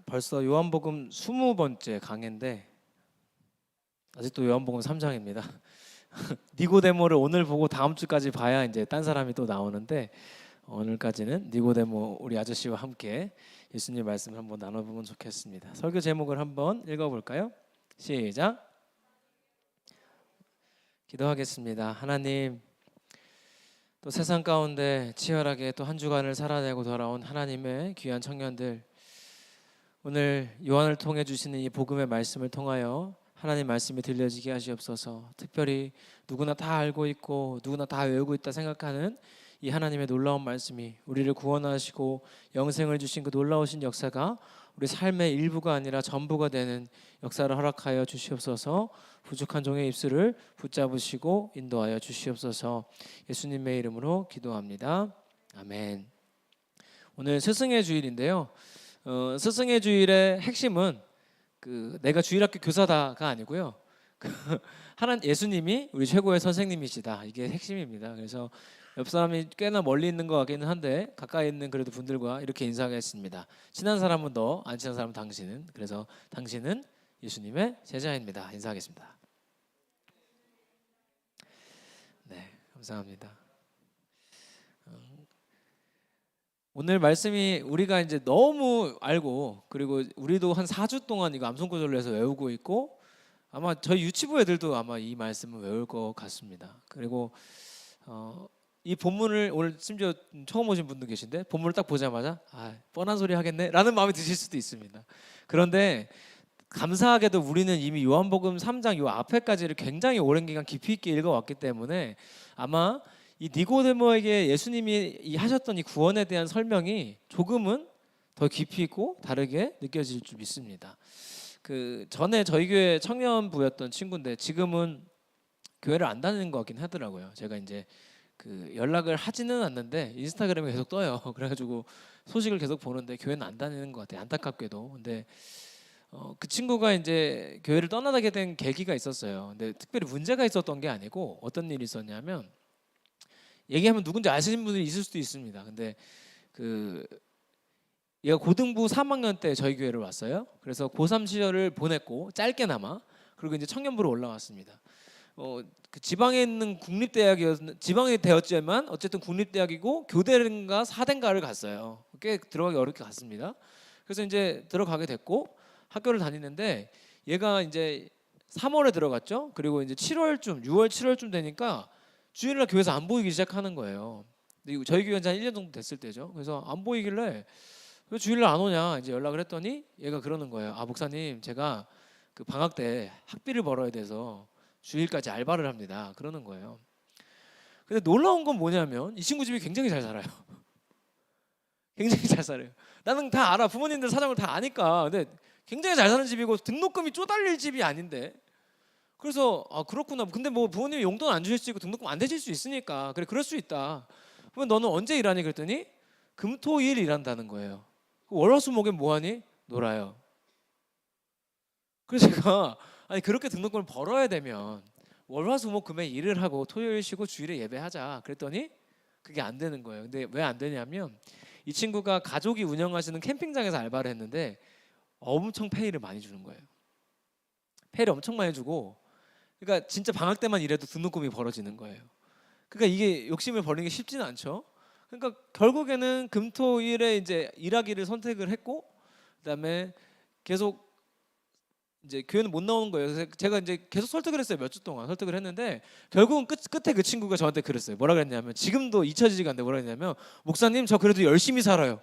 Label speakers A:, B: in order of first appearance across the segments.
A: 벌써 요한복음 20번째 강해인데 아직도 요한복음 3장입니다. 니고데모를 오늘 보고 다음 주까지 봐야 이제 딴 사람이 또 나오는데 오늘까지는 니고데모 우리 아저씨와 함께 예수님 말씀을 한번 나눠보면 좋겠습니다. 설교 제목을 한번 읽어볼까요? 시작. 기도하겠습니다. 하나님, 또 세상 가운데 치열하게 또 한 주간을 살아내고 돌아온 하나님의 귀한 청년들, 오늘 요한을 통해 주시는 이 복음의 말씀을 통하여 하나님 말씀이 들려지게 하시옵소서. 특별히 누구나 다 알고 있고 누구나 다 외우고 있다 생각하는 이 하나님의 놀라운 말씀이 우리를 구원하시고 영생을 주신 그 놀라우신 역사가 우리 삶의 일부가 아니라 전부가 되는 역사를 허락하여 주시옵소서. 부족한 종의 입술을 붙잡으시고 인도하여 주시옵소서. 예수님의 이름으로 기도합니다. 아멘. 오늘 스승의 주일인데요. 스승의 주일의 핵심은 내가 주일학교 교사다가 아니고요. 예수님이 우리 최고의 선생님이시다. 이게 핵심입니다. 그래서 옆 사람이 꽤나 멀리 있는 것 같기는 한데 가까이 있는 그래도 분들과 이렇게 인사하겠습니다. 친한 사람은 너, 안 친한 사람은 당신은. 그래서 당신은 예수님의 제자입니다. 인사하겠습니다. 네, 감사합니다. 오늘 말씀이 우리가 이제 너무 알고, 그리고 우리도 한 4주 동안 이거 암송구절로 해서 외우고 있고, 아마 저희 유치부 애들도 아마 이 말씀을 외울 것 같습니다. 그리고 이 본문을 오늘 심지어 처음 오신 분도 계신데 본문을 딱 보자마자 뻔한 소리 하겠네 라는 마음이 드실 수도 있습니다. 그런데 감사하게도 우리는 이미 요한복음 3장 요 앞에까지를 굉장히 오랜 기간 깊이 있게 읽어왔기 때문에 아마 이 니고데모에게 예수님이 하셨던 이 구원에 대한 설명이 조금은 더 깊이 있고 다르게 느껴질 줄 믿습니다. 전에 저희 교회 청년부였던 친구인데 지금은 교회를 안 다니는 것 같긴 하더라고요. 제가 이제 연락을 하지는 않는데 인스타그램에 계속 떠요. 그래가지고 소식을 계속 보는데 교회는 안 다니는 것 같아요. 안타깝게도. 근데 그 친구가 이제 교회를 떠나게 된 계기가 있었어요. 근데 특별히 문제가 있었던 게 아니고 어떤 일이 있었냐면, 얘기하면 누군지 아시는 분들이 있을 수도 있습니다. 근데 얘가 고등부 3학년 때 저희 교회를 왔어요. 그래서 고3 시절을 보냈고 짧게나마, 그리고 이제 청년부로 올라왔습니다. 지방에 있는 지방에 되었지만 어쨌든 국립대학이고 교대인가 사대인가를 갔어요. 꽤 들어가기 어렵게 갔습니다. 그래서 이제 들어가게 됐고 학교를 다니는데 얘가 이제 3월에 들어갔죠. 그리고 이제 7월쯤, 6월, 7월쯤 되니까 주일날 교회에서 안 보이기 시작하는 거예요. 근데 저희 교회 한 1년 정도 됐을 때죠. 그래서 안 보이길래 왜 주일날 안 오냐 이제 연락을 했더니 얘가 그러는 거예요. 목사님, 제가 방학 때 학비를 벌어야 돼서 주일까지 알바를 합니다. 그러는 거예요. 근데 놀라운 건 뭐냐면 이 친구 집이 굉장히 잘 살아요. 굉장히 잘 살아요. 나는 다 알아. 부모님들 사정을 다 아니까. 근데 굉장히 잘 사는 집이고 등록금이 쪼달릴 집이 아닌데. 그래서 그렇구나. 근데 뭐 부모님이 용돈 안 주실 수 있고 등록금 안 대실 수 있으니까 그래, 그럴 수 있다. 그러면 너는 언제 일하니? 그랬더니 금토일 일한다는 거예요. 월화수목에 뭐하니? 놀아요. 그래서 제가 그렇게 등록금을 벌어야 되면 월화수목금에 일을 하고 토요일 쉬고 주일에 예배하자 그랬더니 그게 안 되는 거예요. 근데 왜 안 되냐면 이 친구가 가족이 운영하시는 캠핑장에서 알바를 했는데 엄청 페이를 많이 주는 거예요. 페이를 엄청 많이 주고, 그러니까 진짜 방학 때만 일해도 등록금이 벌어지는 거예요. 그러니까 이게 욕심을 버리는 게 쉽지는 않죠. 그러니까 결국에는 금토일에 이제 일하기를 선택을 했고, 그다음에 계속 이제 교회는 못 나오는 거예요. 그래서 제가 이제 계속 설득을 했어요. 몇 주 동안 설득을 했는데 결국은 끝에 그 친구가 저한테 그랬어요. 뭐라 그랬냐면, 지금도 잊혀지지가 않는데 뭐라 그랬냐면, 목사님, 저 그래도 열심히 살아요.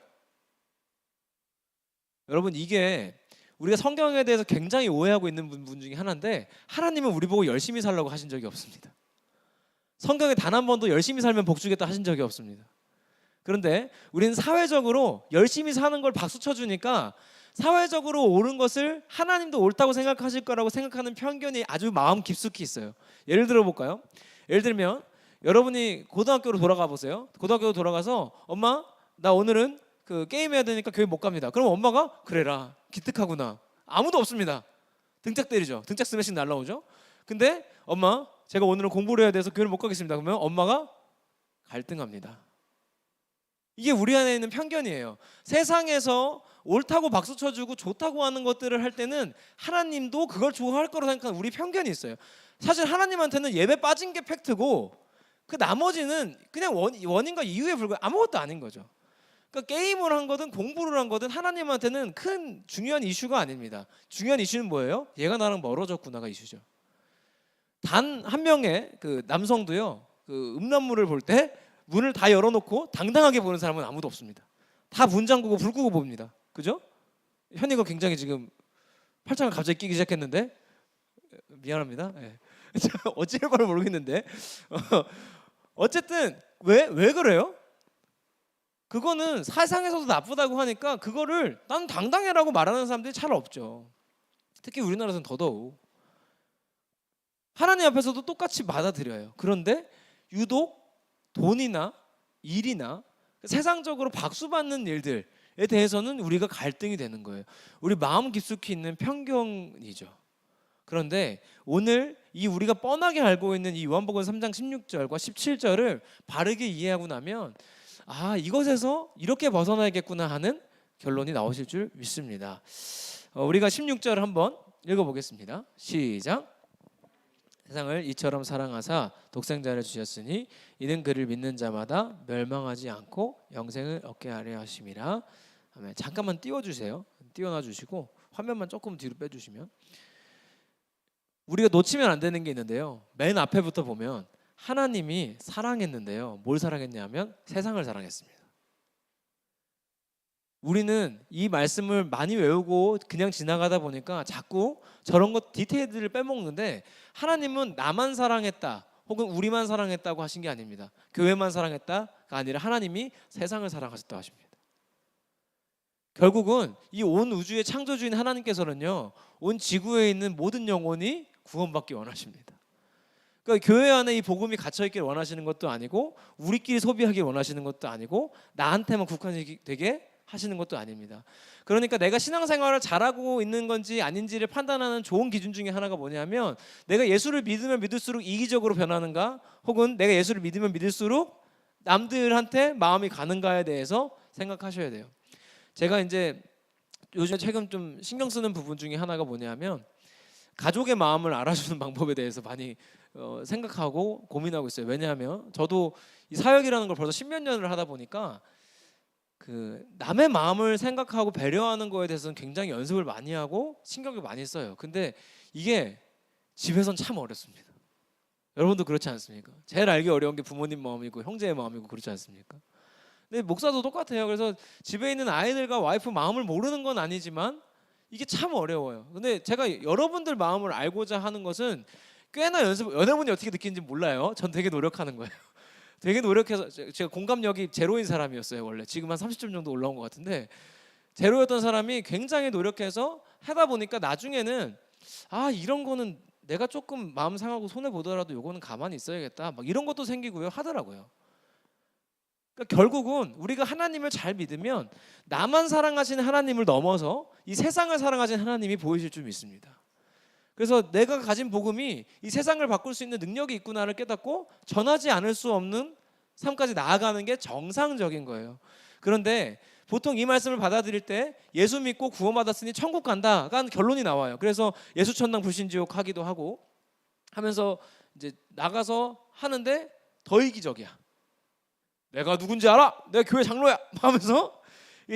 A: 여러분, 이게 우리가 성경에 대해서 굉장히 오해하고 있는 분 중에 하나인데, 하나님은 우리 보고 열심히 살라고 하신 적이 없습니다. 성경에 단 한 번도 열심히 살면 복 주겠다 하신 적이 없습니다. 그런데 우리는 사회적으로 열심히 사는 걸 박수 쳐주니까 사회적으로 옳은 것을 하나님도 옳다고 생각하실 거라고 생각하는 편견이 아주 마음 깊숙이 있어요. 예를 들어 볼까요? 예를 들면 여러분이 고등학교로 돌아가 보세요. 고등학교로 돌아가서 엄마, 나 오늘은 게임 해야 되니까 교회 못 갑니다. 그럼 엄마가 그래라, 기특하구나. 아무도 없습니다. 등짝 때리죠. 등짝 스매싱 날라오죠. 근데 엄마, 제가 오늘은 공부를 해야 돼서 교회를 못 가겠습니다. 그러면 엄마가 갈등합니다. 이게 우리 안에 있는 편견이에요. 세상에서 옳다고 박수 쳐주고 좋다고 하는 것들을 할 때는 하나님도 그걸 좋아할 거라고 생각하는 우리 편견이 있어요. 사실 하나님한테는 예배 빠진 게 팩트고 그 나머지는 그냥 원인과 이유에 불과해 아무것도 아닌 거죠. 그러니까 게임을 한 거든 공부를 한 거든 하나님한테는 큰 중요한 이슈가 아닙니다. 중요한 이슈는 뭐예요? 얘가 나랑 멀어졌구나가 이슈죠. 단 한 명의 그 남성도요, 그 음란물을 볼 때 문을 다 열어놓고 당당하게 보는 사람은 아무도 없습니다. 다 문 잠그고 불 끄고 봅니다. 그죠? 현이가 굉장히 지금 팔짱을 갑자기 끼기 시작했는데 미안합니다. 네. 어찌할 바를 모르겠는데 어쨌든 왜 그래요? 그거는 세상에서도 나쁘다고 하니까 그거를 난 당당해라고 말하는 사람들이 잘 없죠. 특히 우리나라에서는 더더욱 하나님 앞에서도 똑같이 받아들여요. 그런데 유독 돈이나 일이나 세상적으로 박수받는 일들에 대해서는 우리가 갈등이 되는 거예요. 우리 마음 깊숙이 있는 편견이죠. 그런데 오늘 이 우리가 뻔하게 알고 있는 이 요한복음 3장 16절과 17절을 바르게 이해하고 나면 아, 이것에서 이렇게 벗어나야겠구나 하는 결론이 나오실 줄 믿습니다. 우리가 16절 한번 읽어보겠습니다. 시작. 세상을 이처럼 사랑하사 독생자를 주셨으니 이는 그를 믿는 자마다 멸망하지 않고 영생을 얻게 하려 하심이라. 아멘. 잠깐만 띄워주세요. 띄워놔 주시고 화면만 조금 뒤로 빼주시면 우리가 놓치면 안 되는 게 있는데요. 맨 앞에부터 보면 하나님이 사랑했는데요. 뭘 사랑했냐면 세상을 사랑했습니다. 우리는 이 말씀을 많이 외우고 그냥 지나가다 보니까 자꾸 저런 것 디테일들을 빼먹는데 하나님은 나만 사랑했다 혹은 우리만 사랑했다고 하신 게 아닙니다. 교회만 사랑했다가 아니라 하나님이 세상을 사랑하셨다고 하십니다. 결국은 이 온 우주의 창조주인 하나님께서는요, 온 지구에 있는 모든 영혼이 구원받기 원하십니다. 그러니까 교회 안에 이 복음이 갇혀있길 원하시는 것도 아니고 우리끼리 소비하길 원하시는 것도 아니고 나한테만 국한되게 하시는 것도 아닙니다. 그러니까 내가 신앙생활을 잘하고 있는 건지 아닌지를 판단하는 좋은 기준 중에 하나가 뭐냐면 내가 예수를 믿으면 믿을수록 이기적으로 변하는가 혹은 내가 예수를 믿으면 믿을수록 남들한테 마음이 가는가에 대해서 생각하셔야 돼요. 제가 이제 요즘 최근 좀 신경 쓰는 부분 중에 하나가 뭐냐면 가족의 마음을 알아주는 방법에 대해서 많이 생각하고 고민하고 있어요. 왜냐하면 저도 이 사역이라는 걸 벌써 10몇 년을 하다 보니까 그 남의 마음을 생각하고 배려하는 거에 대해서는 굉장히 연습을 많이 하고 신경을 많이 써요. 근데 이게 집에선 참 어렵습니다. 여러분도 그렇지 않습니까? 제일 알기 어려운 게 부모님 마음이고 형제의 마음이고 그렇지 않습니까? 근데 목사도 똑같아요. 그래서 집에 있는 아이들과 와이프 마음을 모르는 건 아니지만 이게 참 어려워요. 근데 제가 여러분들 마음을 알고자 하는 것은 꽤나 여러분이 어떻게 느끼는지 몰라요. 전 되게 노력하는 거예요. 되게 노력해서 제가 공감력이 제로인 사람이었어요. 원래 지금 한 30점 정도 올라온 것 같은데 제로였던 사람이 굉장히 노력해서 하다 보니까 나중에는 아, 이런 거는 내가 조금 마음 상하고 손해 보더라도 요거는 가만히 있어야겠다 막 이런 것도 생기고요 하더라고요. 그러니까 결국은 우리가 하나님을 잘 믿으면 나만 사랑하시는 하나님을 넘어서 이 세상을 사랑하시는 하나님이 보이실 줄 믿습니다. 그래서 내가 가진 복음이 이 세상을 바꿀 수 있는 능력이 있구나를 깨닫고 전하지 않을 수 없는 삶까지 나아가는 게 정상적인 거예요. 그런데 보통 이 말씀을 받아들일 때 예수 믿고 구원받았으니 천국 간다가 결론이 나와요. 그래서 예수 천당 불신지옥 하기도 하고 하면서 이제 나가서 하는데 더 이기적이야. 내가 누군지 알아? 내가 교회 장로야 하면서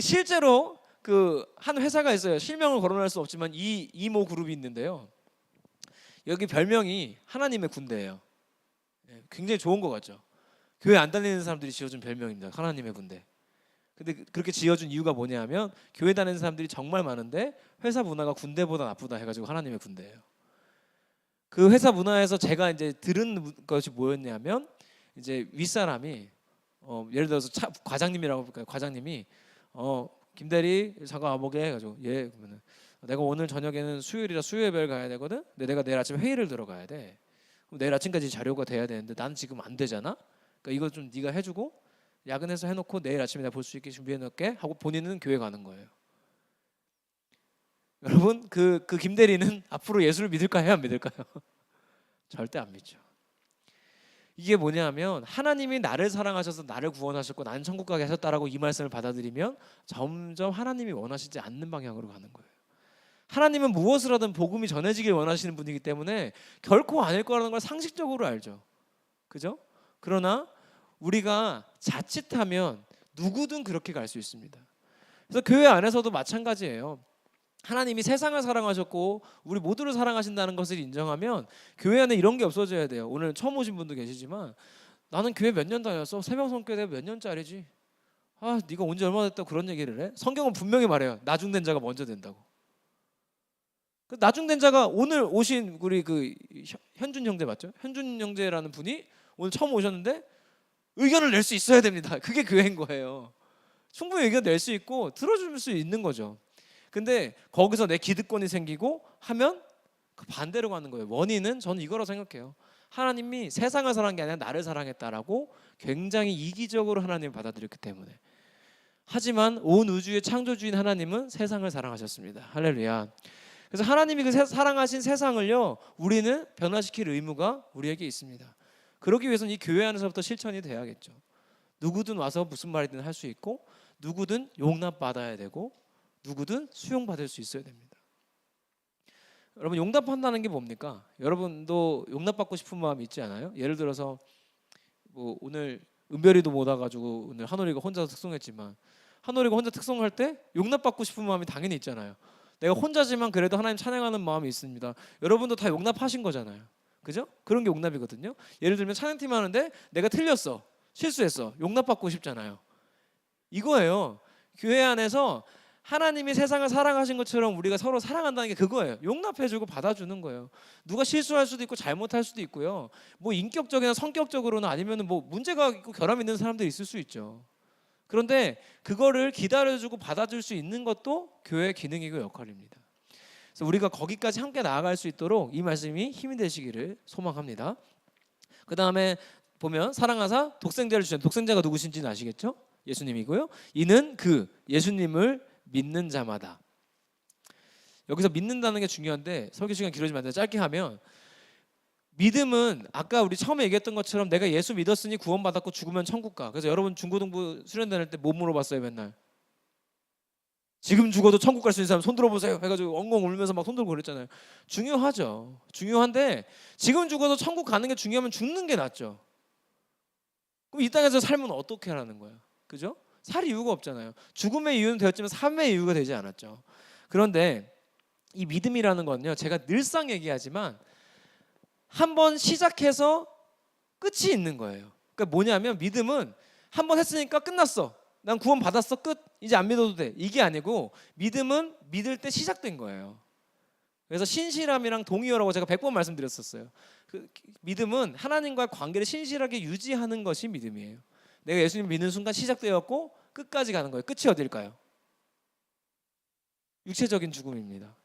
A: 실제로 그 한 회사가 있어요. 실명을 거론할 수 없지만 이모 그룹이 있는데요. 여기 별명이 하나님의 군대예요. 굉장히 좋은 것 같죠. 교회 안 다니는 사람들이 지어준 별명입니다. 하나님의 군대. 근데 그렇게 지어준 이유가 뭐냐면 교회 다니는 사람들이 정말 많은데 회사 문화가 군대보다 나쁘다 해가지고 하나님의 군대예요. 그 회사 문화에서 제가 이제 들은 것이 뭐였냐면 이제 윗사람이 예를 들어서 과장님이라고 볼까요? 과장님이 김대리 잠깐 와보게 해가지고 예 그러면은 내가 오늘 저녁에는 수요일이라 수요 예배를 가야 되거든. 근데 내가 내일 아침에 회의를 들어가야 돼. 그럼 내일 아침까지 자료가 돼야 되는데 나는 지금 안 되잖아. 그러니까 이거 좀 네가 해주고 야근해서 해놓고 내일 아침에 내가 볼 수 있게 준비해놓을게 하고 본인은 교회 가는 거예요. 여러분 그 김대리는 앞으로 예수를 믿을까요? 안 믿을까요? 절대 안 믿죠. 이게 뭐냐면 하나님이 나를 사랑하셔서 나를 구원하셨고 나는 천국 가게 하셨다라고 이 말씀을 받아들이면 점점 하나님이 원하시지 않는 방향으로 가는 거예요. 하나님은 무엇을 하든 복음이 전해지길 원하시는 분이기 때문에 결코 아닐 거라는 걸 상식적으로 알죠. 그죠? 그러나 우리가 자칫하면 누구든 그렇게 갈 수 있습니다. 그래서 교회 안에서도 마찬가지예요. 하나님이 세상을 사랑하셨고 우리 모두를 사랑하신다는 것을 인정하면 교회 안에 이런 게 없어져야 돼요. 오늘 처음 오신 분도 계시지만 나는 교회 몇 년 다녔어. 새벽성교회 몇 년짜리지. 아, 네가 온 지 얼마 됐다고 그런 얘기를 해? 성경은 분명히 말해요. 나중된 자가 먼저 된다고. 그 나중된 자가 오늘 오신 우리 그 현준 형제 맞죠? 현준 형제라는 분이 오늘 처음 오셨는데 의견을 낼 수 있어야 됩니다. 그게 교회인 거예요. 충분히 의견 낼 수 있고 들어줄 수 있는 거죠. 근데 거기서 내 기득권이 생기고 하면 그 반대로 가는 거예요. 원인은 저는 이거라고 생각해요. 하나님이 세상을 사랑한 게 아니라 나를 사랑했다라고 굉장히 이기적으로 하나님을 받아들였기 때문에. 하지만 온 우주의 창조주인 하나님은 세상을 사랑하셨습니다. 할렐루야. 그래서 하나님이 그 사랑하신 세상을요, 우리는 변화시킬 의무가 우리에게 있습니다. 그러기 위해서는 이 교회 안에서부터 실천이 돼야겠죠. 누구든 와서 무슨 말이든 할 수 있고 누구든 용납받아야 되고 누구든 수용받을 수 있어야 됩니다. 여러분, 용납한다는 게 뭡니까? 여러분도 용납받고 싶은 마음이 있지 않아요? 예를 들어서 뭐 오늘 은별이도 못 와가지고 오늘 한올이가 혼자 특송했지만 한올이가 혼자 특송할 때 용납받고 싶은 마음이 당연히 있잖아요. 내가 혼자지만 그래도 하나님 찬양하는 마음이 있습니다. 여러분도 다 용납하신 거잖아요. 그죠? 그런 게 용납이거든요. 예를 들면 찬양팀 하는데 내가 틀렸어, 실수했어, 용납받고 싶잖아요. 이거예요. 교회 안에서 하나님이 세상을 사랑하신 것처럼 우리가 서로 사랑한다는 게 그거예요. 용납해주고 받아주는 거예요. 누가 실수할 수도 있고 잘못할 수도 있고요. 뭐 인격적이나 성격적으로는 아니면 뭐 문제가 있고 결함 있는 사람들이 있을 수 있죠. 그런데 그거를 기다려주고 받아줄 수 있는 것도 교회의 기능이고 역할입니다. 그래서 우리가 거기까지 함께 나아갈 수 있도록 이 말씀이 힘이 되시기를 소망합니다. 그 다음에 보면 사랑하사 독생자를 주신, 독생자가 누구신지는 아시겠죠? 예수님이고요. 이는 그 예수님을 믿는 자마다. 여기서 믿는다는 게 중요한데 설교 시간 길어지면 안 돼. 짧게 하면 믿음은 아까 우리 처음에 얘기했던 것처럼 내가 예수 믿었으니 구원받았고 죽으면 천국 가. 그래서 여러분 중고등부 수련 다닐 때 뭐 물어봤어요 맨날? 지금 죽어도 천국 갈 수 있는 사람 손 들어보세요 해가지고 엉엉 울면서 막 손 들고 그랬잖아요. 중요하죠. 중요한데 지금 죽어도 천국 가는 게 중요하면 죽는 게 낫죠. 그럼 이 땅에서 살면 어떻게 하라는 거야? 그죠? 살 이유가 없잖아요. 죽음의 이유는 되었지만 삶의 이유가 되지 않았죠. 그런데 이 믿음이라는 건요, 제가 늘상 얘기하지만 한번 시작해서 끝이 있는 거예요. 그러니까 뭐냐면 믿음은 한번 했으니까 끝났어. 난 구원 받았어, 끝. 이제 안 믿어도 돼. 이게 아니고 믿음은 믿을 때 시작된 거예요. 그래서 신실함이랑 동의어라고 제가 100번 말씀드렸었어요. 그 믿음은 하나님과의 관계를 신실하게 유지하는 것이 믿음이에요. 내가 예수님 믿는 순간 시작되었고 끝까지 가는 거예요. 끝이 어딜까요? 육체적인 죽음입니다.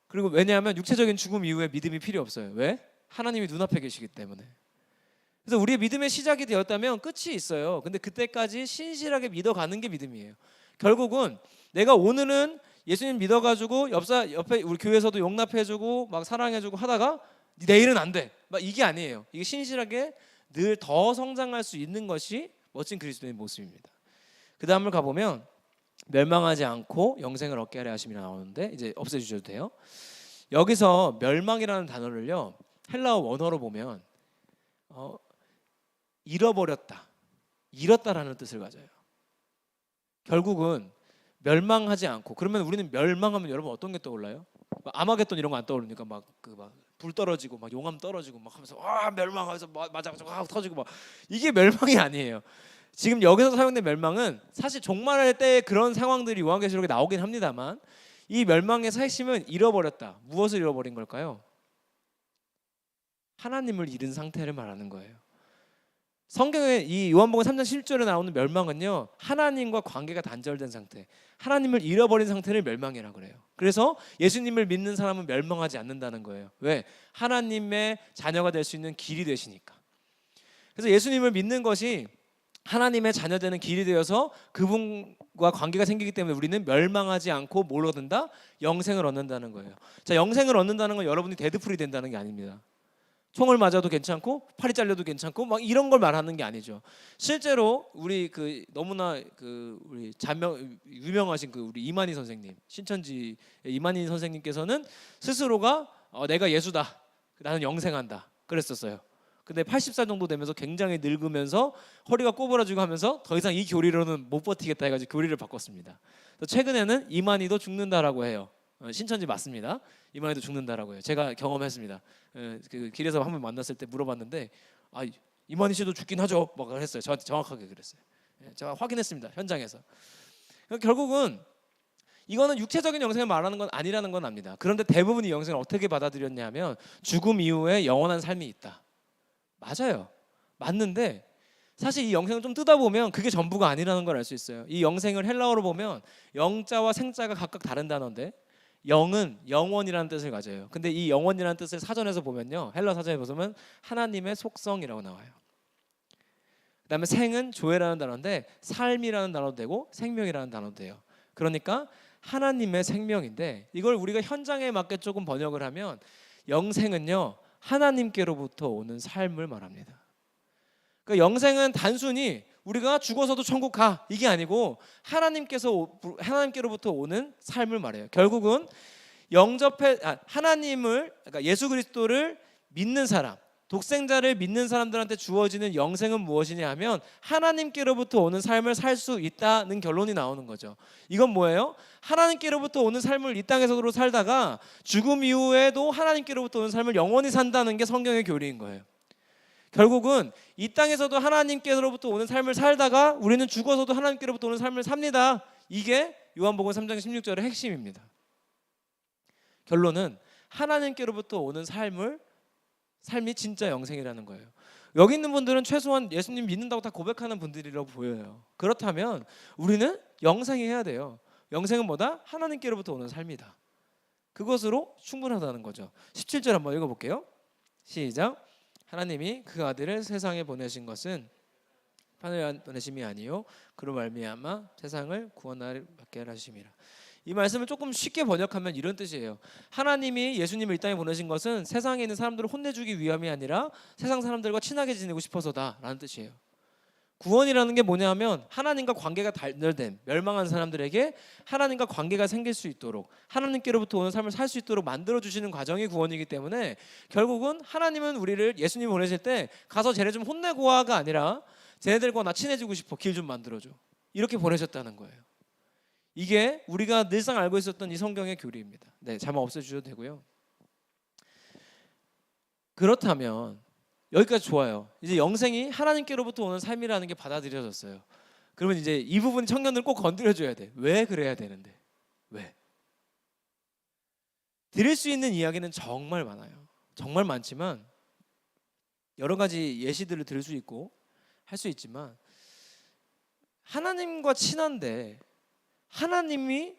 A: 그리고 왜냐하면 육체적인 죽음 이후에 믿음이 필요 없어요. 왜? 하나님이 눈앞에 계시기 때문에. 그래서 우리의 믿음의 시작이 되었다면 끝이 있어요. 근데 그때까지 신실하게 믿어가는 게 믿음이에요. 결국은 내가 오늘은 예수님 믿어가지고 옆에 우리 교회에서도 용납해주고 막 사랑해주고 하다가 내일은 안 돼. 막 이게 아니에요. 이게 신실하게 늘 더 성장할 수 있는 것이 멋진 그리스도의 모습입니다. 그 다음을 가보면 멸망하지 않고 영생을 얻게 하려 하심이라 나오는데 이제 없애주셔도 돼요. 여기서 멸망이라는 단어를요, 헬라어 원어로 보면 잃어버렸다, 잃었다라는 뜻을 가져요. 결국은 멸망하지 않고, 그러면 우리는 멸망하면 여러분 어떤 게 떠올라요? 아마겟돈 이런 거 안 떠오르니까 막 불 떨어지고 막 용암 떨어지고 막 하면서 와 멸망하면서 맞아가지고 막 터지고 막, 이게 멸망이 아니에요. 지금 여기서 사용된 멸망은 사실 종말할 때 그런 상황들이 요한계시록에 나오긴 합니다만 이 멸망의 핵심은 잃어버렸다. 무엇을 잃어버린 걸까요? 하나님을 잃은 상태를 말하는 거예요. 성경에 이 요한복음 3장 10절에 나오는 멸망은요, 하나님과 관계가 단절된 상태, 하나님을 잃어버린 상태를 멸망이라고 그래요. 그래서 예수님을 믿는 사람은 멸망하지 않는다는 거예요. 왜? 하나님의 자녀가 될 수 있는 길이 되시니까. 그래서 예수님을 믿는 것이 하나님의 자녀되는 길이 되어서 그분과 관계가 생기기 때문에 우리는 멸망하지 않고 뭘 얻는다? 영생을 얻는다는 거예요. 자, 영생을 얻는다는 건 여러분이 데드풀이 된다는 게 아닙니다. 총을 맞아도 괜찮고 팔이 잘려도 괜찮고 막 이런 걸 말하는 게 아니죠. 실제로 우리 그 너무나 그 우리 유명하신 그 우리 이만희 선생님, 신천지 이만희 선생님께서는 스스로가 내가 예수다, 나는 영생한다 그랬었어요. 근데 80살 정도 되면서 굉장히 늙으면서 허리가 꼬부라지고 하면서 더 이상 이 교리로는 못 버티겠다 해가지고 교리를 바꿨습니다. 최근에는 이만희도 죽는다라고 해요. 신천지 맞습니다. 이만희도 죽는다라고 해요. 제가 경험했습니다. 그 길에서 한 번 만났을 때 물어봤는데 이만희 씨도 죽긴 하죠. 막 했어요. 저한테 정확하게 그랬어요. 제가 확인했습니다. 현장에서. 결국은 이거는 육체적인 영생을 말하는 건 아니라는 건 압니다. 그런데 대부분이 영생을 어떻게 받아들였냐면 죽음 이후에 영원한 삶이 있다. 맞아요. 맞는데 사실 이 영생을 좀 뜯어보면 그게 전부가 아니라는 걸 알 수 있어요. 이 영생을 헬라어로 보면 영자와 생자가 각각 다른 단어인데 영은 영원이라는 뜻을 가져요. 근데 이 영원이라는 뜻을 사전에서 보면요, 헬라 사전에 보면 하나님의 속성이라고 나와요. 그다음에 생은 조회라는 단어인데 삶이라는 단어도 되고 생명이라는 단어도 돼요. 그러니까 하나님의 생명인데 이걸 우리가 현장에 맞게 조금 번역을 하면 영생은요 하나님께로부터 오는 삶을 말합니다. 그러니까 영생은 단순히 우리가 죽어서도 천국 가 이게 아니고 하나님께로부터 오는 삶을 말해요. 결국은 하나님을, 그러니까 예수 그리스도를 믿는 사람, 독생자를 믿는 사람들한테 주어지는 영생은 무엇이냐 하면 하나님께로부터 오는 삶을 살 수 있다는 결론이 나오는 거죠. 이건 뭐예요? 하나님께로부터 오는 삶을 이 땅에서도 살다가 죽음 이후에도 하나님께로부터 오는 삶을 영원히 산다는 게 성경의 교리인 거예요. 결국은 이 땅에서도 하나님께로부터 오는 삶을 살다가 우리는 죽어서도 하나님께로부터 오는 삶을 삽니다. 이게 요한복음 3장 16절의 핵심입니다. 결론은 하나님께로부터 오는 삶이 진짜 영생이라는 거예요. 여기 있는 분들은 최소한 예수님 믿는다고 다 고백하는 분들이라고 보여요. 그렇다면 우리는 영생이 해야 돼요. 영생은 뭐다? 하나님께로부터 오는 삶이다. 그것으로 충분하다는 거죠. 17절 한번 읽어볼게요. 시작. 하나님이 그 아들을 세상에 보내신 것은 판을 보내심이 아니요 그로 말미암아 세상을 구원하게 하심이라. 이 말씀을 조금 쉽게 번역하면 이런 뜻이에요. 하나님이 예수님을 이 땅에 보내신 것은 세상에 있는 사람들을 혼내주기 위함이 아니라 세상 사람들과 친하게 지내고 싶어서다라는 뜻이에요. 구원이라는 게 뭐냐면 하나님과 관계가 단절된 멸망한 사람들에게 하나님과 관계가 생길 수 있도록 하나님께로부터 오는 삶을 살 수 있도록 만들어주시는 과정이 구원이기 때문에 결국은 하나님은 우리를 예수님 보내실 때 가서 쟤네 좀 혼내고 와가 아니라 쟤네들과 나 친해지고 싶어 길 좀 만들어줘 이렇게 보내셨다는 거예요. 이게 우리가 늘상 알고 있었던 이 성경의 교리입니다. 네, 자막 없애주셔도 되고요. 그렇다면 여기까지 좋아요. 이제 영생이 하나님께로부터 오는 삶이라는 게 받아들여졌어요. 그러면 이제 이 부분 청년들 꼭 건드려줘야 돼. 왜 그래야 되는데? 왜? 드릴 수 있는 이야기는 정말 많아요. 정말 많지만 여러 가지 예시들을 들을 수 있고 할 수 있지만 하나님과 친한데 하나님이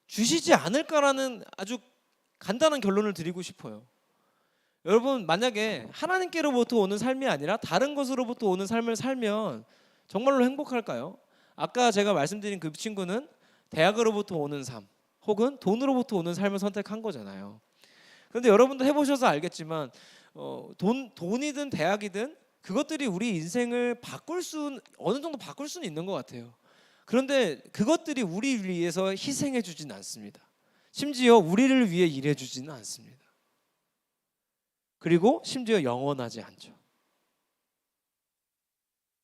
A: 주시지 않을까라는 아주 간단한 결론을 드리고 싶어요. 여러분 만약에 하나님께로부터 오는 삶이 아니라 다른 것으로부터 오는 삶을 살면 정말로 행복할까요? 아까 제가 말씀드린 그 친구는 대학으로부터 오는 삶 혹은 돈으로부터 오는 삶을 선택한 거잖아요. 그런데 여러분도 해보셔서 알겠지만 돈이든 대학이든 그것들이 우리 인생을 어느 정도 바꿀 수는 있는 것 같아요. 그런데 그것들이 우리를 위해서 희생해 주진 않습니다. 심지어 우리를 위해 일해 주지는 않습니다. 그리고 심지어 영원하지 않죠.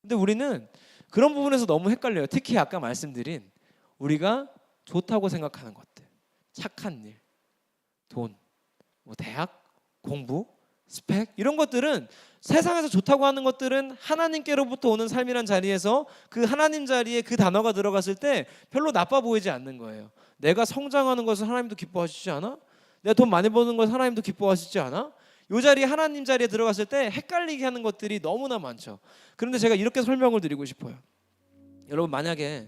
A: 근데 우리는 그런 부분에서 너무 헷갈려요. 특히 아까 말씀드린 우리가 좋다고 생각하는 것들, 착한 일, 돈, 대학, 공부, 스펙 이런 것들은 세상에서 좋다고 하는 것들은 하나님께로부터 오는 삶이란 자리에서 그 하나님 자리에 그 단어가 들어갔을 때 별로 나빠 보이지 않는 거예요. 내가 성장하는 것을 하나님도 기뻐하시지 않아? 내가 돈 많이 버는 것을 하나님도 기뻐하시지 않아? 이 자리에 하나님 자리에 들어갔을 때 헷갈리게 하는 것들이 너무나 많죠. 그런데 제가 이렇게 설명을 드리고 싶어요. 여러분 만약에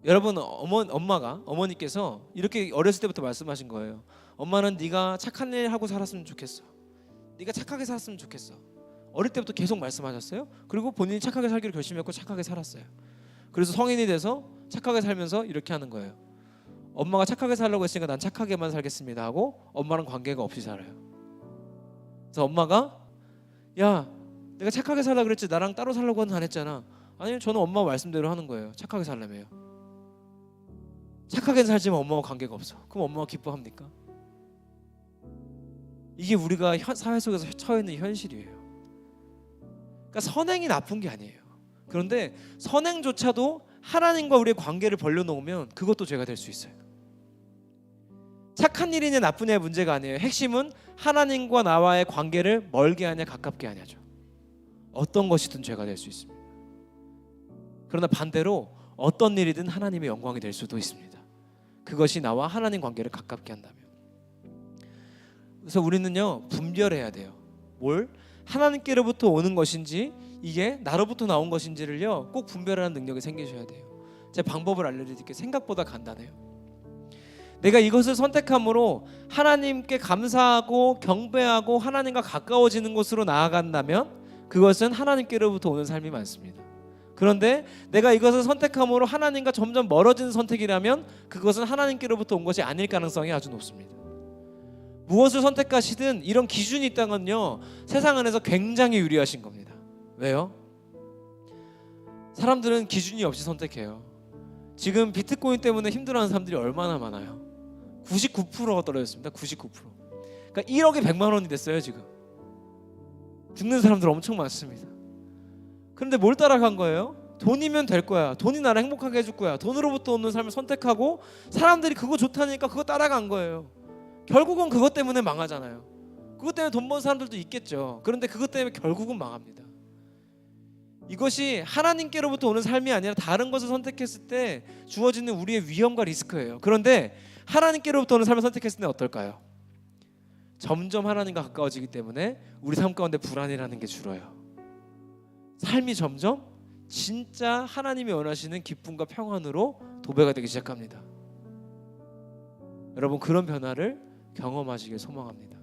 A: 여러분 어머니께서 이렇게 어렸을 때부터 말씀하신 거예요. 엄마는 네가 착한 일 하고 살았으면 좋겠어. 네가 착하게 살았으면 좋겠어. 어릴 때부터 계속 말씀하셨어요. 그리고 본인이 착하게 살기로 결심했고 착하게 살았어요. 그래서 성인이 돼서 착하게 살면서 이렇게 하는 거예요. 엄마가 착하게 살려고 했으니까 난 착하게만 살겠습니다 하고 엄마랑 관계가 없이 살아요. 그래서 엄마가 야, 내가 착하게 살라 그랬지 나랑 따로 살라고는 안 했잖아. 아니요, 저는 엄마 말씀대로 하는 거예요. 착하게 살려면요. 착하게 살지만 엄마와 관계가 없어. 그럼 엄마가 기뻐합니까? 이게 우리가 사회 속에서 처해 있는 현실이에요. 그러니까 선행이 나쁜 게 아니에요. 그런데 선행조차도 하나님과 우리의 관계를 벌려놓으면 그것도 죄가 될 수 있어요. 착한 일이냐 나쁘냐의 문제가 아니에요. 핵심은 하나님과 나와의 관계를 멀게 하냐 가깝게 하냐죠. 어떤 것이든 죄가 될 수 있습니다. 그러나 반대로 어떤 일이든 하나님의 영광이 될 수도 있습니다. 그것이 나와 하나님 관계를 가깝게 한다면. 그래서 우리는요, 분별해야 돼요. 뭘? 하나님께로부터 오는 것인지 이게 나로부터 나온 것인지를요 꼭 분별하는 능력이 생기셔야 돼요. 제 방법을 알려드릴게요. 생각보다 간단해요. 내가 이것을 선택함으로 하나님께 감사하고 경배하고 하나님과 가까워지는 곳으로 나아간다면 그것은 하나님께로부터 오는 삶이 많습니다. 그런데 내가 이것을 선택함으로 하나님과 점점 멀어지는 선택이라면 그것은 하나님께로부터 온 것이 아닐 가능성이 아주 높습니다. 무엇을 선택하시든 이런 기준이 있다면요 세상 안에서 굉장히 유리하신 겁니다. 왜요? 사람들은 기준이 없이 선택해요. 지금 비트코인 때문에 힘들어하는 사람들이 얼마나 많아요. 99%가 떨어졌습니다. 99%. 그러니까 1억에 100만 원이 됐어요. 지금 죽는 사람들 엄청 많습니다. 그런데 뭘 따라간 거예요? 돈이면 될 거야. 돈이 나를 행복하게 해줄 거야. 돈으로부터 오는 삶을 선택하고 사람들이 그거 좋다니까 그거 따라간 거예요. 결국은 그것 때문에 망하잖아요. 그것 때문에 돈 버는 사람들도 있겠죠. 그런데 그것 때문에 결국은 망합니다. 이것이 하나님께로부터 오는 삶이 아니라 다른 것을 선택했을 때 주어지는 우리의 위험과 리스크예요. 그런데 하나님께로부터 오는 삶을 선택했을 때 어떨까요? 점점 하나님과 가까워지기 때문에 우리 삶 가운데 불안이라는 게 줄어요. 삶이 점점 진짜 하나님이 원하시는 기쁨과 평안으로 도배가 되기 시작합니다. 여러분 그런 변화를 경험하시길 소망합니다.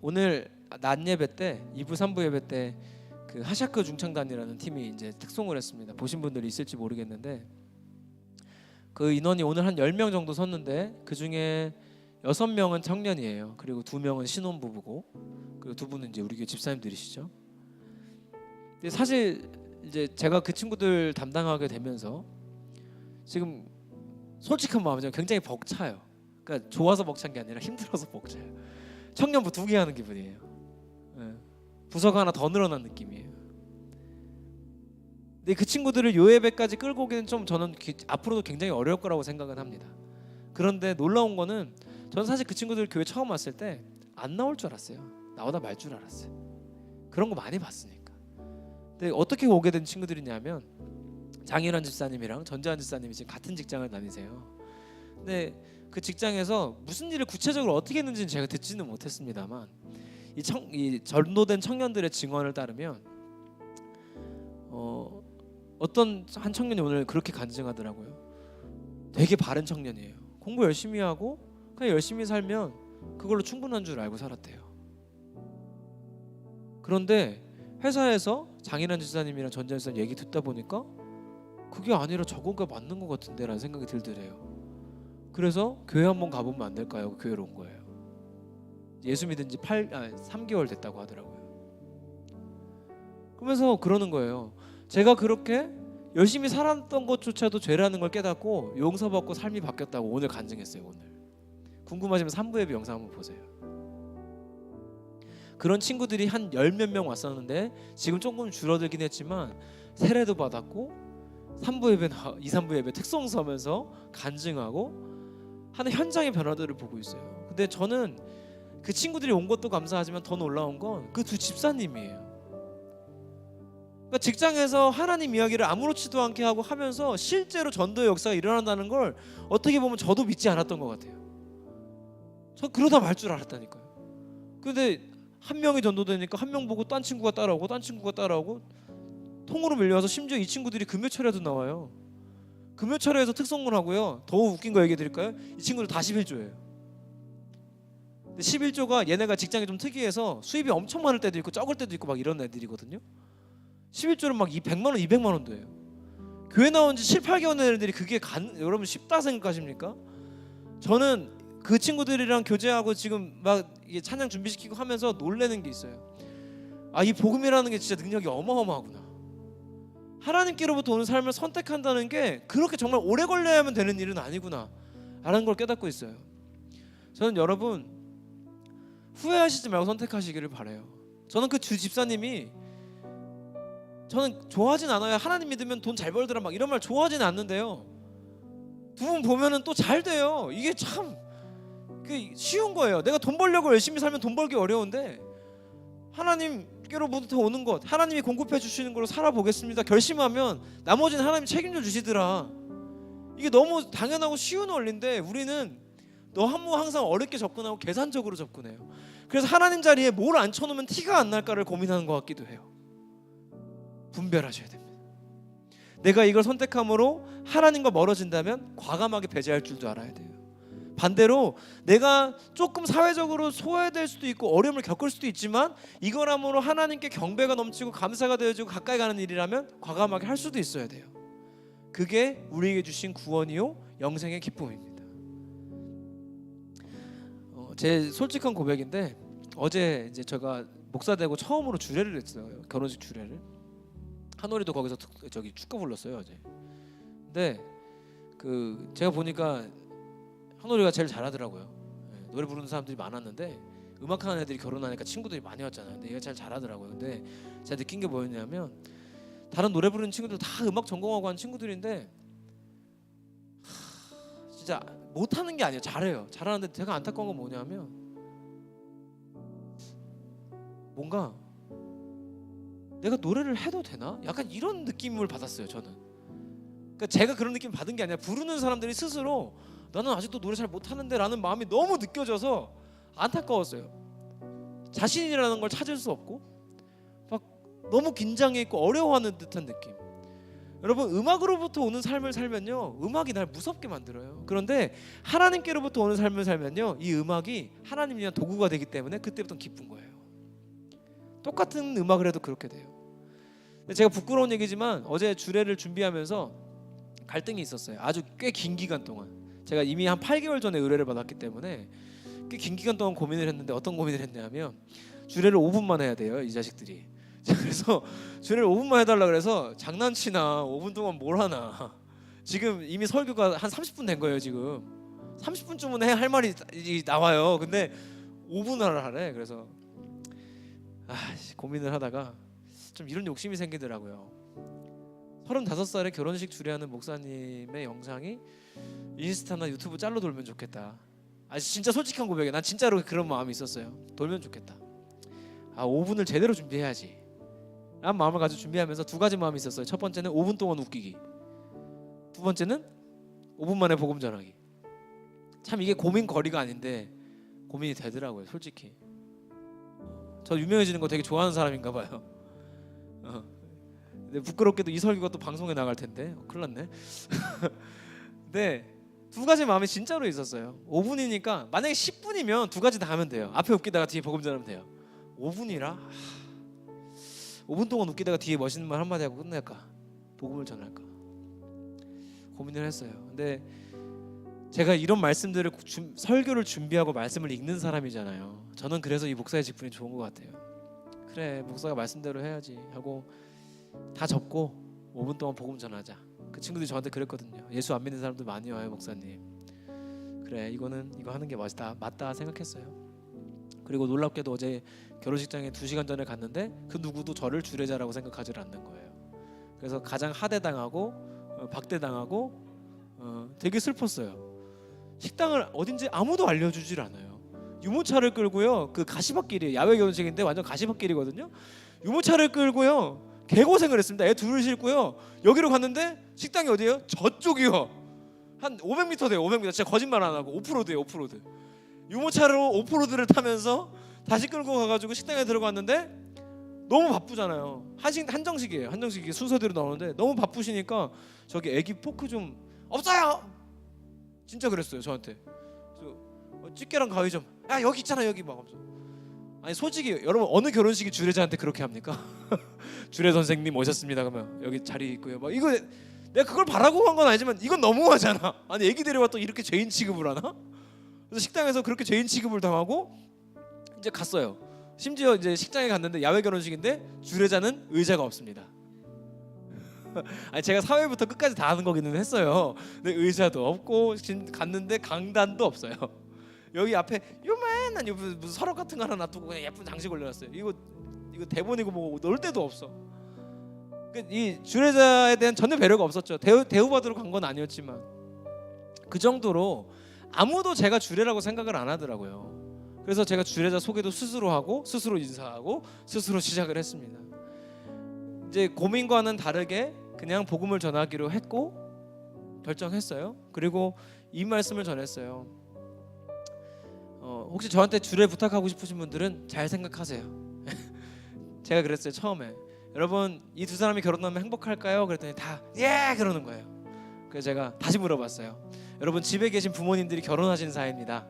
A: 오늘 낮 예배 때 2부 3부 예배 때 그 하샤크 중창단이라는 팀이 이제 특송을 했습니다. 보신 분들이 있을지 모르겠는데 그 인원이 오늘 한 10명 정도 섰는데 그 중에 6명은 청년이에요. 그리고 2명은 신혼부부고 그리고 2분은 이제 우리 교회 집사님들이시죠. 근데 사실 이제 제가 그 친구들 담당하게 되면서 지금 솔직한 마음이죠. 굉장히 벅차요. 그러니까 좋아서 벅찬 게 아니라 힘들어서 벅차요. 청년부 2개 하는 기분이에요. 부서가 하나 더 늘어난 느낌이에요. 근데 그 친구들을 요 예배까지 끌고 오기는 좀 저는 앞으로도 굉장히 어려울 거라고 생각은 합니다. 그런데 놀라운 거는 저는 사실 그 친구들 교회 처음 왔을 때 안 나올 줄 알았어요. 나오다 말 줄 알았어요. 그런 거 많이 봤으니까. 근데 어떻게 오게 된 친구들이냐면 장인환 집사님이랑 전재환 집사님이 지금 같은 직장을 다니세요. 근데 그 직장에서 무슨 일을 구체적으로 어떻게 했는지는 제가 듣지는 못했습니다만 이 전도된 청년들의 증언을 따르면 어떤 한 청년이 오늘 그렇게 간증하더라고요. 되게 바른 청년이에요. 공부 열심히 하고 그냥 열심히 살면 그걸로 충분한 줄 알고 살았대요. 그런데 회사에서 장인환 지사님이랑 전재환 지사님 얘기 듣다 보니까 그게 아니라 저거가 맞는 것 같은데 라는 생각이 들더래요. 그래서 교회 한번 가보면 안 될까요? 교회로 온 거예요. 예수 믿은 지 3개월 됐다고 하더라고요. 그러면서 그러는 거예요. 제가 그렇게 열심히 살았던 것조차도 죄라는 걸 깨닫고 용서받고 삶이 바뀌었다고 오늘 간증했어요. 오늘 궁금하시면 3부 예배 영상 한번 보세요. 그런 친구들이 한 10몇 명 왔었는데 지금 조금 줄어들긴 했지만 세례도 받았고 3부 예배 2, 3부 예배 특송 서면서 간증하고 하는 현장의 변화들을 보고 있어요. 근데 저는 그 친구들이 온 것도 감사하지만 더 놀라운 건 그 2 집사님이에요. 그러니까 직장에서 하나님 이야기를 아무렇지도 않게 하고 하면서 실제로 전도의 역사가 일어난다는 걸 어떻게 보면 저도 믿지 않았던 것 같아요. 저 그러다 말 줄 알았다니까요. 근데 한 명이 전도되니까 한 명 보고 딴 친구가 따라오고 딴 친구가 따라오고 통으로 밀려와서 심지어 이 친구들이 금요철에도 나와요. 금요철에서 특송을 하고요. 더 웃긴 거 얘기해 드릴까요? 이 친구들 다 11조예요. 11조가 얘네가 직장이 좀 특이해서 수입이 엄청 많을 때도 있고 적을 때도 있고 막 이런 애들이거든요. 11조는 막 100만 원, 200만 원도 해요. 교회 나온 지 7, 8개월 된 애들이 그게 여러분 쉽다 생각하십니까? 저는 그 친구들이랑 교제하고 지금 막 이게 찬양 준비시키고 하면서 놀래는 게 있어요. 아, 이 복음이라는 게 진짜 능력이 어마어마하구나. 하나님께로부터 오는 삶을 선택한다는 게 그렇게 정말 오래 걸려야만 되는 일은 아니구나 라는 걸 깨닫고 있어요. 저는 여러분 후회하시지 말고 선택하시기를 바라요. 저는 그 주 집사님이 저는 좋아하진 않아요. 하나님 믿으면 돈 잘 벌더라 막 이런 말 좋아하진 않는데요. 두 분 보면은 또 잘 돼요. 이게 참 쉬운 거예요. 내가 돈 벌려고 열심히 살면 돈 벌기 어려운데 하나님께로부터 오는 것, 하나님이 공급해 주시는 걸로 살아보겠습니다 결심하면 나머지는 하나님이 책임져 주시더라. 이게 너무 당연하고 쉬운 원리인데 우리는 너무 항상 어렵게 접근하고 계산적으로 접근해요. 그래서 하나님 자리에 뭘 앉혀놓으면 티가 안 날까를 고민하는 것 같기도 해요. 분별하셔야 됩니다. 내가 이걸 선택함으로 하나님과 멀어진다면 과감하게 배제할 줄도 알아야 돼요. 반대로 내가 조금 사회적으로 소외될 수도 있고 어려움을 겪을 수도 있지만 이거람으로 하나님께 경배가 넘치고 감사가 되어지고 가까이 가는 일이라면 과감하게 할 수도 있어야 돼요. 그게 우리에게 주신 구원이요 영생의 기쁨입니다. 제 솔직한 고백인데 어제 이제 제가 목사 되고 처음으로 주례를 했어요. 결혼식 주례를. 한올이도 거기서 저기 축가 불렀어요 어제. 근데 제가 보니까 한올이가 제일 잘하더라고요. 노래 부르는 사람들이 많았는데 음악하는 애들이 결혼하니까 친구들이 많이 왔잖아요. 근데 얘가 제일 잘하더라고요. 근데 제가 느낀 게 뭐였냐면 다른 노래 부르는 친구들 다 음악 전공하고 한 친구들인데 진짜 못하는 게 아니에요. 잘해요. 잘하는데 제가 안타까운 건 뭐냐면 뭔가 내가 노래를 해도 되나? 약간 이런 느낌을 받았어요. 저는. 그러니까 제가 그런 느낌 받은 게 아니라 부르는 사람들이 스스로 나는 아직도 노래 잘 못하는데 라는 마음이 너무 느껴져서 안타까웠어요. 자신이라는 걸 찾을 수 없고 막 너무 긴장해 있고 어려워하는 듯한 느낌. 여러분 음악으로부터 오는 삶을 살면요 음악이 날 무섭게 만들어요. 그런데 하나님께로부터 오는 삶을 살면요 이 음악이 하나님을 위한 도구가 되기 때문에 그때부터 기쁜 거예요. 똑같은 음악을 해도 그렇게 돼요. 근데 제가 부끄러운 얘기지만 어제 주례를 준비하면서 갈등이 있었어요. 아주 꽤 긴 기간 동안. 제가 이미 한 8개월 전에 의뢰를 받았기 때문에 꽤 긴 기간 동안 고민을 했는데 어떤 고민을 했냐면 주례를 5분만 해야 돼요 이 자식들이. 그래서 주례를 5분만 해달라 그래서 장난치나 5분 동안 뭘 하나. 지금 이미 설교가 한 30분 된 거예요. 지금 30분쯤은 할 말이 나와요. 근데 5분 하래. 그래서 고민을 하다가 좀 이런 욕심이 생기더라고요. 35살에 결혼식 주례하는 목사님의 영상이 인스타나 유튜브 짤로 돌면 좋겠다. 진짜 솔직한 고백이에요. 난 진짜로 그런 마음이 있었어요. 돌면 좋겠다. 5분을 제대로 준비해야지 라는 마음을 가지고 준비하면서 두 가지 마음이 있었어요. 첫 번째는 5분 동안 웃기기, 두 번째는 5분 만에 복음 전하기. 참 이게 고민거리가 아닌데 고민이 되더라고요. 솔직히 저 유명해지는 거 되게 좋아하는 사람인가 봐요. 근데 부끄럽게도 이 설교가 또 방송에 나갈 텐데 큰일 났네. 근데 두 가지 마음이 진짜로 있었어요. 5분이니까 만약에 10분이면 두 가지 다 하면 돼요. 앞에 웃기다가 뒤에 복음 전하면 돼요. 5분이라 5분 동안 웃기다가 뒤에 멋있는 말 한마디 하고 끝낼까? 복음을 전할까? 고민을 했어요. 근데 제가 이런 말씀들을 설교를 준비하고 말씀을 읽는 사람이잖아요. 저는 그래서 이 목사의 직분이 좋은 것 같아요. 그래 목사가 말씀대로 해야지 하고 다 접고 5분 동안 복음 전하자. 그 친구들이 저한테 그랬거든요. 예수 안 믿는 사람들 많이 와요 목사님. 그래 이거 하는 게 맞다 생각했어요. 그리고 놀랍게도 어제 결혼식장에 2시간 전에 갔는데 그 누구도 저를 주례자라고 생각하지 않는 거예요. 그래서 가장 하대당하고 박대당하고 되게 슬펐어요. 식당을 어딘지 아무도 알려주질 않아요. 유모차를 끌고요. 그 가시밭길이 야외 결혼식인데 완전 가시밭길이거든요. 유모차를 끌고요. 개고생을 했습니다. 애 둘을 싣고요. 여기로 갔는데 식당이 어디예요? 저쪽이요. 한 500m 돼요. 500m. 진짜 거짓말 안 하고 오프로드예요. 오프로드. 유모차로 오프로드를 타면서 다시 끌고 가가지고 식당에 들어갔는데 너무 바쁘잖아요. 한정식이에요. 한정식이 순서대로 나오는데 너무 바쁘시니까 저기 애기 포크 좀 없어요. 진짜 그랬어요 저한테. 집게랑 가위 좀. 여기 있잖아 여기 막 하면서. 아니 솔직히 여러분 어느 결혼식이 주례자한테 그렇게 합니까? 주례 선생님 오셨습니다. 그러면 여기 자리 있고요. 막 이거 내가 그걸 바라고 간 건 아니지만 이건 너무하잖아. 아니 애기 데려와 또 이렇게 죄인 취급을 하나? 그래서 식당에서 그렇게 죄인 취급을 당하고 이제 갔어요. 심지어 이제 식장에 갔는데 야외 결혼식인데 주례자는 의자가 없습니다. 아니 제가 사회부터 끝까지 다 하는 거기는 했어요. 근데 의자도 없고 갔는데 강단도 없어요. 여기 앞에 요만한 무슨 서랍 같은 거 하나 놔두고 그냥 예쁜 장식 올려놨어요. 이거 대본이고 뭐 놀 데도 없어. 이 주례자에 대한 전혀 배려가 없었죠. 대우받으러 간 건 아니었지만 그 정도로 아무도 제가 주례라고 생각을 안 하더라고요. 그래서 제가 주례자 소개도 스스로 하고 스스로 인사하고 스스로 시작을 했습니다. 이제 고민과는 다르게 그냥 복음을 전하기로 했고 결정했어요. 그리고 이 말씀을 전했어요. 혹시 저한테 주례 부탁하고 싶으신 분들은 잘 생각하세요. 제가 그랬어요. 처음에 여러분 이 두 사람이 결혼하면 행복할까요? 그랬더니 다 예 그러는 거예요. 그래서 제가 다시 물어봤어요. 여러분 집에 계신 부모님들이 결혼하신 사이입니다.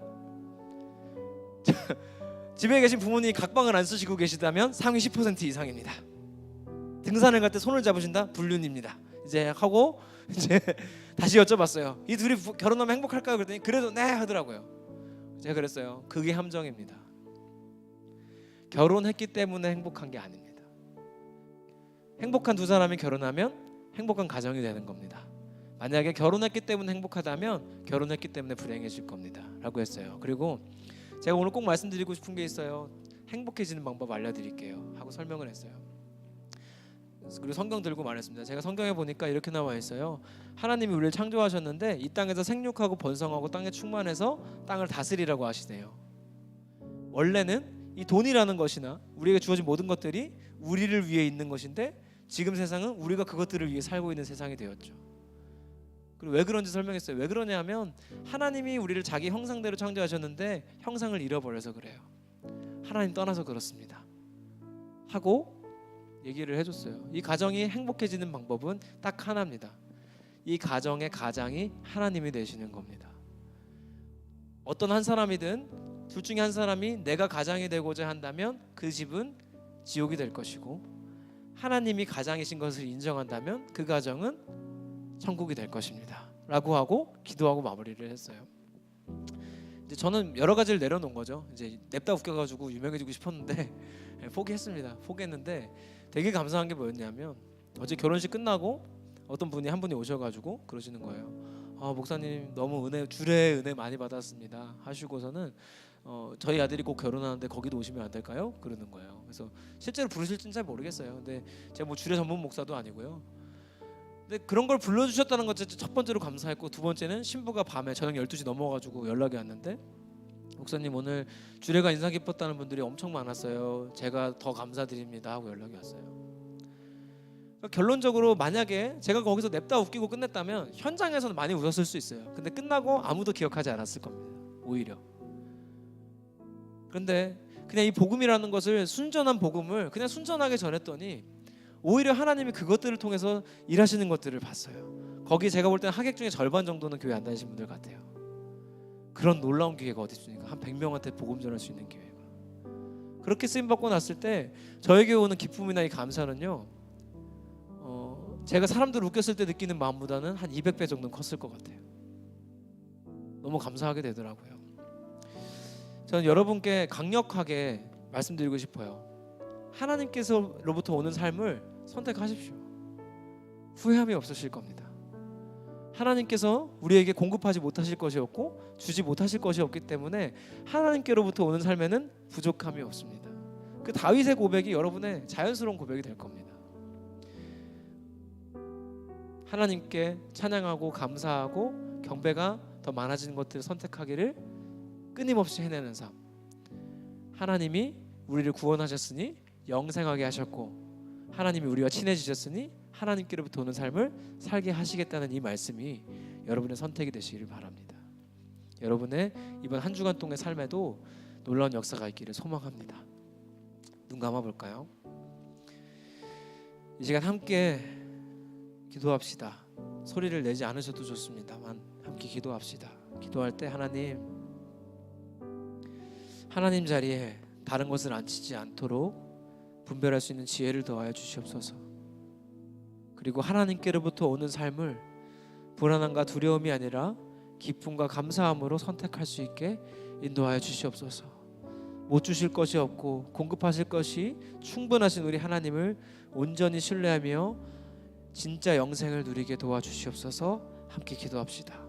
A: 집에 계신 부모님이 각방을 안 쓰시고 계시다면 상위 10% 이상입니다. 등산을 갈 때 손을 잡으신다? 불륜입니다. 이제 하고 이제 다시 여쭤봤어요. 이 둘이 결혼하면 행복할까요? 그랬더니 그래도 네 하더라고요. 제가 그랬어요. 그게 함정입니다. 결혼했기 때문에 행복한 게 아닙니다. 행복한 두 사람이 결혼하면 행복한 가정이 되는 겁니다. 만약에 결혼했기 때문에 행복하다면 결혼했기 때문에 불행해질 겁니다. 라고 했어요. 그리고 제가 오늘 꼭 말씀드리고 싶은 게 있어요. 행복해지는 방법 알려드릴게요 하고 설명을 했어요. 그리고 성경 들고 말했습니다. 제가 성경에 보니까 이렇게 나와 있어요. 하나님이 우리를 창조하셨는데 이 땅에서 생육하고 번성하고 땅에 충만해서 땅을 다스리라고 하시네요. 원래는 이 돈이라는 것이나 우리에게 주어진 모든 것들이 우리를 위해 있는 것인데 지금 세상은 우리가 그것들을 위해 살고 있는 세상이 되었죠. 그리고 왜 그런지 설명했어요. 왜 그러냐 하면 하나님이 우리를 자기 형상대로 창조하셨는데 형상을 잃어버려서 그래요. 하나님 떠나서 그렇습니다 하고 얘기를 해줬어요. 이 가정이 행복해지는 방법은 딱 하나입니다. 이 가정의 가장이 하나님이 되시는 겁니다. 어떤 한 사람이든 둘 중에 한 사람이 내가 가장이 되고자 한다면 그 집은 지옥이 될 것이고 하나님이 가장이신 것을 인정한다면 그 가정은 천국이 될 것입니다 라고 하고 기도하고 마무리를 했어요. 이제 저는 여러 가지를 내려놓은 거죠. 이제 냅다 웃겨가지고 유명해지고 싶었는데 포기했습니다. 포기했는데 되게 감사한 게 뭐였냐면 어제 결혼식 끝나고 어떤 분이 한 분이 오셔가지고 그러시는 거예요. 목사님 너무 주례 은혜 많이 받았습니다 하시고서는 저희 아들이 꼭 결혼하는데 거기도 오시면 안 될까요? 그러는 거예요. 그래서 실제로 부르실지는 잘 모르겠어요. 근데 제가 뭐 주례 전문 목사도 아니고요. 근데 그런 걸 불러주셨다는 것 첫 번째로 감사했고 두 번째는 신부가 밤에 저녁 12시 넘어가지고 연락이 왔는데 목사님 오늘 주례가 인상 깊었다는 분들이 엄청 많았어요. 제가 더 감사드립니다 하고 연락이 왔어요. 그러니까 결론적으로 만약에 제가 거기서 냅다 웃기고 끝냈다면 현장에서는 많이 웃었을 수 있어요. 근데 끝나고 아무도 기억하지 않았을 겁니다. 오히려. 그런데 그냥 이 복음이라는 것을 순전한 복음을 그냥 순전하게 전했더니 오히려 하나님이 그것들을 통해서 일하시는 것들을 봤어요. 거기 제가 볼 때는 하객 중에 절반 정도는 교회 안 다니신 분들 같아요. 그런 놀라운 기회가 어디 있습니까? 한 100명한테 복음 전할 수 있는 기회가. 그렇게 쓰임 받고 났을 때 저에게 오는 기쁨이나 이 감사는요, 제가 사람들을 웃겼을 때 느끼는 마음보다는 한 200배 정도는 컸을 것 같아요. 너무 감사하게 되더라고요. 저는 여러분께 강력하게 말씀드리고 싶어요. 하나님께서로부터 오는 삶을 선택하십시오. 후회함이 없으실 겁니다. 하나님께서 우리에게 공급하지 못하실 것이 없고 주지 못하실 것이 없기 때문에 하나님께로부터 오는 삶에는 부족함이 없습니다. 그 다윗의 고백이 여러분의 자연스러운 고백이 될 겁니다. 하나님께 찬양하고 감사하고 경배가 더 많아지는 것들을 선택하기를 끊임없이 해내는 삶. 하나님이 우리를 구원하셨으니 영생하게 하셨고 하나님이 우리와 친해지셨으니 하나님께로부터 오는 삶을 살게 하시겠다는 이 말씀이 여러분의 선택이 되시기를 바랍니다. 여러분의 이번 한 주간 동안의 삶에도 놀라운 역사가 있기를 소망합니다. 눈 감아볼까요? 이 시간 함께 기도합시다. 소리를 내지 않으셔도 좋습니다만 함께 기도합시다. 기도할 때 하나님 자리에 다른 것을 앉히지 않도록 분별할 수 있는 지혜를 더하여 주시옵소서. 그리고 하나님께로부터 오는 삶을 불안함과 두려움이 아니라 기쁨과 감사함으로 선택할 수 있게 인도하여 주시옵소서. 못 주실 것이 없고 공급하실 것이 충분하신 우리 하나님을 온전히 신뢰하며 진짜 영생을 누리게 도와주시옵소서. 함께 기도합시다.